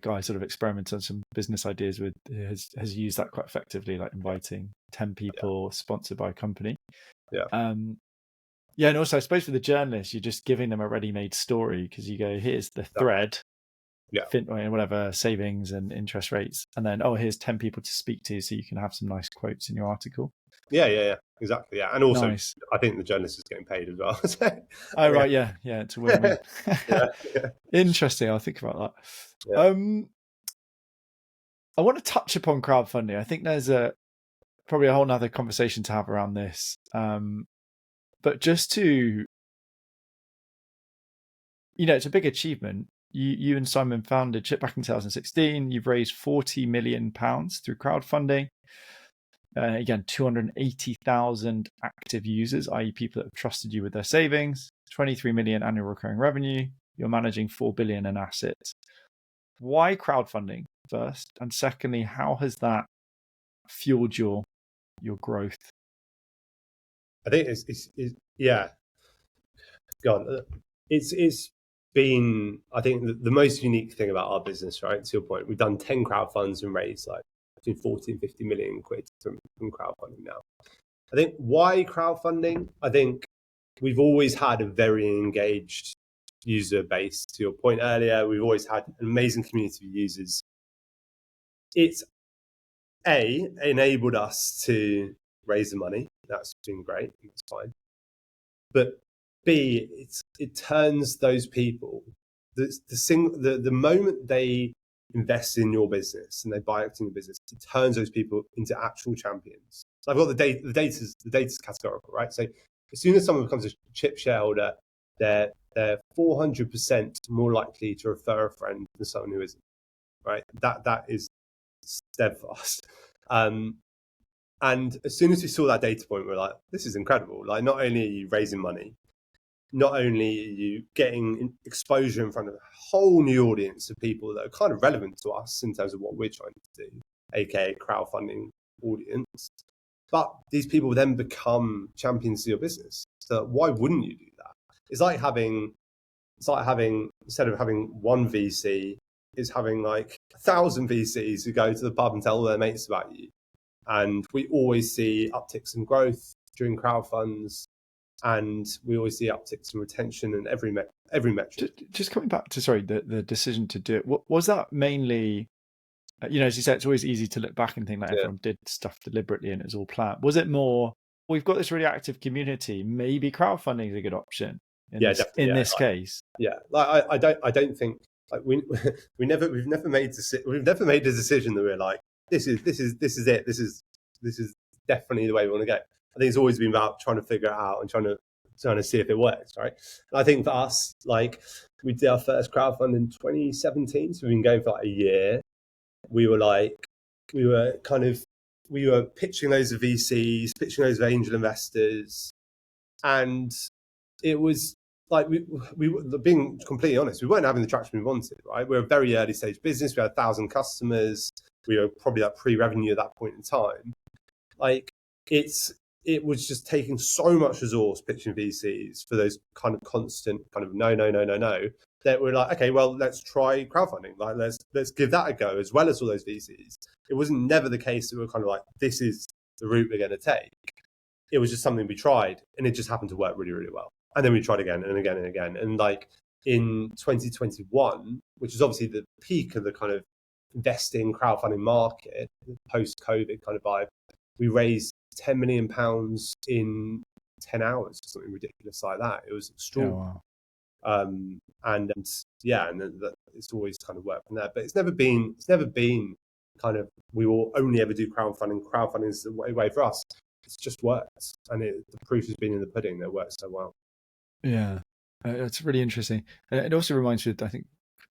guys sort of experimented on some business ideas with has used that quite effectively, like inviting 10 people sponsored by a company. And also I suppose for the journalists, you're just giving them a ready-made story, because you go, here's the thread, whatever savings and interest rates, and then here's 10 people to speak to, so you can have some nice quotes in your article. Yeah, exactly. And also, nice. I think the journalist is getting paid as well. Right, it's a win-win. Interesting. I'll think about that. I want to touch upon crowdfunding. I think there's probably a whole nother conversation to have around this. But just to, it's a big achievement. You and Simon founded Chip back in 2016. You've raised £40 million through crowdfunding. Again, 280,000 active users, i.e. people that have trusted you with their savings, 23 million annual recurring revenue. You're managing 4 billion in assets. Why crowdfunding first? And secondly, how has that fueled your growth? I think it's God, it's been, I think, the most unique thing about our business, right? To your point, we've done 10 crowdfunds and raised like between 40 and 50 million quid from crowdfunding now. I think why crowdfunding? I think we've always had a very engaged user base. To your point earlier, we've always had an amazing community of users. It's enabled us to raise the money. That's been great. That's fine. But B, it turns those people, the moment they invest in your business and they buy equity in your business, it turns those people into actual champions. So I've got the data's categorical, right? So as soon as someone becomes a chip shareholder, they're 400% more likely to refer a friend than someone who isn't, right? That is steadfast. And as soon as we saw that data point, we're like, this is incredible. Like, not only are you raising money, not only are you getting exposure in front of a whole new audience of people that are kind of relevant to us in terms of what we're trying to do, aka crowdfunding audience, but these people then become champions of your business. So why wouldn't you do that? It's like having instead of having one VC, is having like 1,000 VCs who go to the pub and tell all their mates about you. And we always see upticks in growth during crowdfunds, and we always see upticks in retention and every metric. Just coming back to, the decision to do it, was that mainly, as you said, it's always easy to look back and think like everyone did stuff deliberately and it was all planned. Was it more, we've got this really active community, maybe crowdfunding is a good option in this case? Yeah, like I don't think, like we've never made a decision that we're like, this is it. This is definitely the way we want to go. I think it's always been about trying to figure it out and trying to see if it works, right? And I think for us, like, we did our first crowdfund in 2017, so we've been going for like a year. We were pitching loads of VCs, pitching loads of angel investors, and it was like, we being completely honest, we weren't having the traction we wanted, right? We're a very early stage business. We had 1,000 customers. We were probably like pre-revenue at that point in time. Like, it was just taking so much resource pitching VCs for those kind of constant kind of no, that we're like, okay, well, let's try crowdfunding. Like, let's give that a go as well as all those VCs. It wasn't never the case that we were kind of like, this is the route we're going to take. It was just something we tried, and it just happened to work really, really well. And then we tried again and again and again. And like in 2021, which is obviously the peak of the kind of investing crowdfunding market, post-COVID kind of vibe, we raised £10 million in 10 hours, something ridiculous like that. It was extraordinary. Oh, wow. And it's always kind of worked from there. But it's never been kind of, we will only ever do crowdfunding. Crowdfunding is the way for us. It's just worked, and the proof has been in the pudding that it works so well. Yeah, it's really interesting. It also reminds me, I think,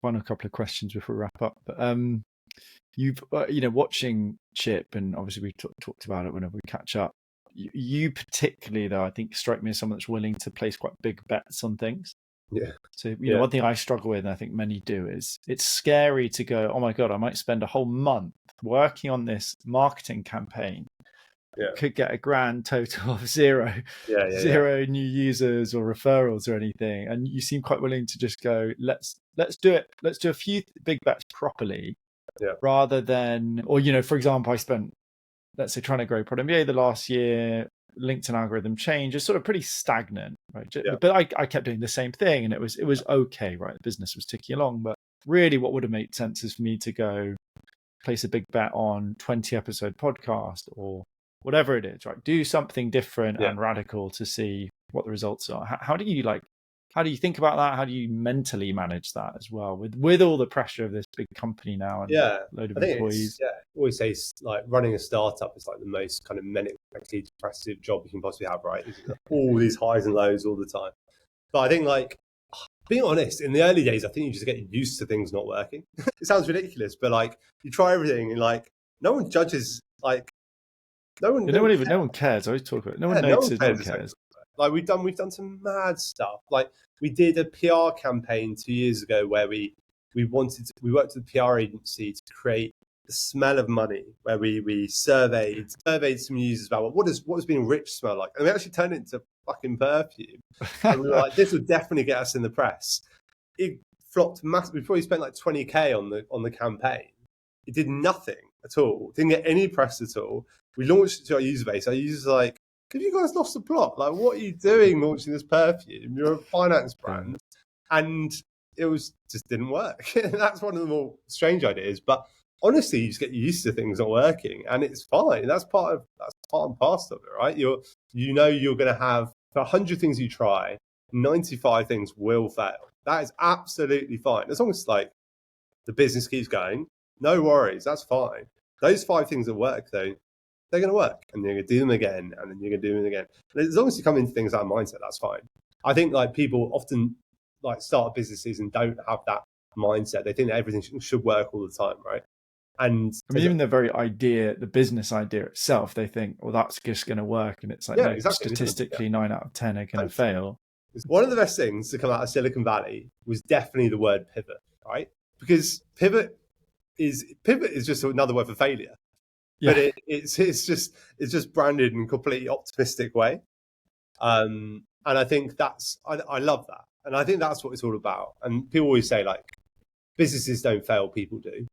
a couple of questions before we wrap up. But you've watching Chip, and obviously we talked about it whenever we catch up. You particularly, though, I think strike me as someone that's willing to place quite big bets on things. Yeah. So one thing I struggle with, and I think many do, is it's scary to go, oh my God, I might spend a whole month working on this marketing campaign. Yeah. Could get a grand total of zero new users or referrals or anything, and you seem quite willing to just go, let's do it. Let's do a few big bets properly, rather than, or for example, I spent, let's say, trying to grow Product MBA the last year. LinkedIn algorithm change is sort of pretty stagnant, right? Yeah. But I kept doing the same thing, and it was okay, right? The business was ticking along, but really, what would have made sense is for me to go place a big bet on 20 episode podcast or whatever it is, right? Do something different and radical to see what the results are. How do you think about that? How do you mentally manage that as well with all the pressure of this big company now and a load of employees? I always say, like, running a startup is like the most kind of medically depressive job you can possibly have, right? All these highs and lows all the time. But I think, like, being honest, in the early days, I think you just get used to things not working. It sounds ridiculous, but like, you try everything and like, no one judges, like, no one cares. I always talk about it. No one notices. No one cares. Like, we've done some mad stuff. Like, we did a PR campaign 2 years ago where we worked with a PR agency to create the smell of money, where we surveyed some users about what does being rich smell like, and we actually turned it into fucking perfume. And we were like, this would definitely get us in the press. It flopped massively. We probably spent like 20k on the campaign. It did nothing at all. Didn't get any press at all. We launched it to our user base. Our users were like, have you guys lost the plot? Like, what are you doing launching this perfume? You're a finance brand. And it just didn't work. That's one of the more strange ideas. But honestly, you just get used to things not working, and it's fine. That's part and parcel of it, right? You're going to have 100 things you try, 95 things will fail. That is absolutely fine. As long as like the business keeps going, no worries, that's fine. Those 5 things that work though, they're going to work, and you're going to do them again, and then you're going to do them again. And as long as you come into things like mindset, that's fine. I think like people often like start businesses and don't have that mindset. They think that everything should work all the time, right? And I mean, even the business idea itself, they think, well, that's just going to work. And it's like, no, exactly. Statistically, 9 out of 10 are going to fail. One of the best things to come out of Silicon Valley was definitely the word pivot, right? Because pivot is just another word for failure. Yeah. But it's just branded in a completely optimistic way. And I think I love that. And I think that's what it's all about. And people always say like, businesses don't fail, people do.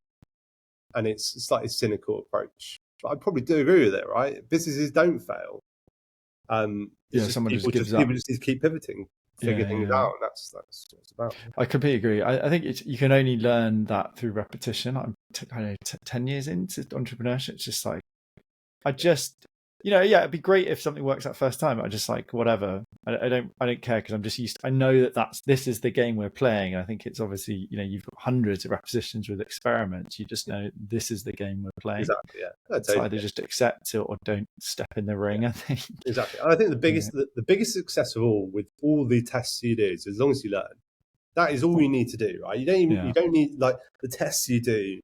And it's a slightly cynical approach. But I probably do agree with it, right? Businesses don't fail. Someone just gives up. People just keep pivoting, figure things out. And that's what it's about. I completely agree. I think you can only learn that through repetition. I'm 10 years into entrepreneurship. It's just like, it'd be great if something works that first time. I just like, whatever. I don't care, because I'm just used to, I know this is the game we're playing. And I think it's obviously, you've got hundreds of repetitions with experiments. You just know this is the game we're playing. Exactly. Yeah. So either just accept it or don't step in the ring, I think. Exactly. And I think the biggest success of all with all the tests you do is as long as you learn. That is all you need to do, right? You don't need like the tests you do,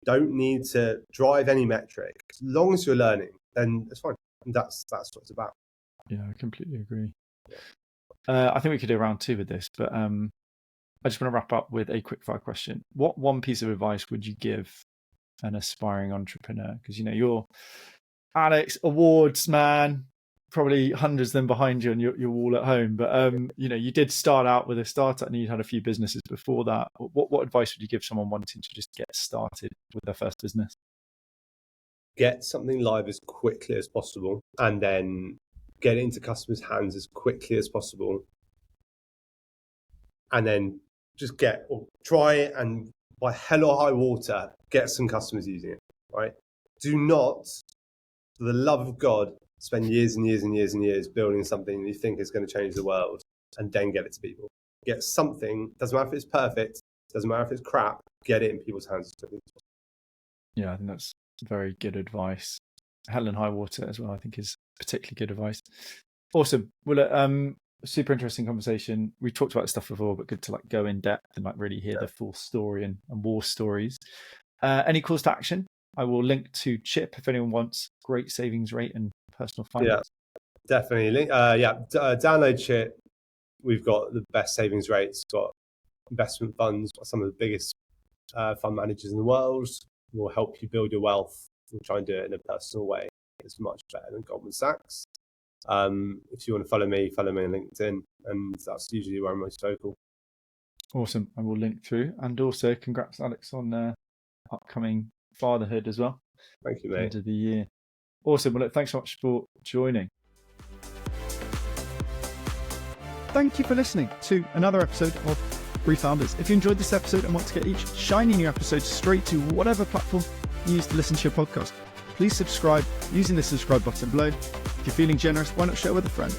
don't need to drive any metric. As long as you're learning, then it's fine. And that's what it's about. Yeah, I completely agree. I think we could do round 2 with this, but I just want to wrap up with a quick fire question. What one piece of advice would you give an aspiring entrepreneur? Because you're Alex, awards man, probably hundreds of them behind you on your wall at home. But you did start out with a startup, and you had a few businesses before that. What advice would you give someone wanting to just get started with their first business? Get something live as quickly as possible, and then get it into customers' hands as quickly as possible. And then just try it, and by hell or high water, get some customers using it, right? Do not, for the love of God, spend years and years and years and years building something you think is going to change the world and then get it to people. Get something, doesn't matter if it's perfect, doesn't matter if it's crap, get it in people's hands as quickly as possible. Yeah, I think that's very good advice. Hell and high water as well, I think, is particularly good advice. Awesome. Well, super interesting conversation. We talked about this stuff before, but good to like go in depth and like really hear the full story and war stories. Any calls to action? I will link to Chip if anyone wants great savings rate and personal finance. Yeah, definitely. Download Chip. We've got the best savings rates, got investment funds, got some of the biggest fund managers in the world. Will help you build your wealth. We'll try and do it in a personal way. It's much better than Goldman Sachs. If you want to follow me on LinkedIn, and that's usually where I'm most vocal. Awesome. I will link through. And also, congrats, Alex, on upcoming fatherhood as well. Thank you, mate. End of the year. Awesome. Well, look, thanks so much for joining. Thank you for listening to another episode of Brief Founders. If you enjoyed this episode and want to get each shiny new episode straight to whatever platform you use to listen to your podcast, please subscribe using the subscribe button below. If you're feeling generous, why not share with a friend?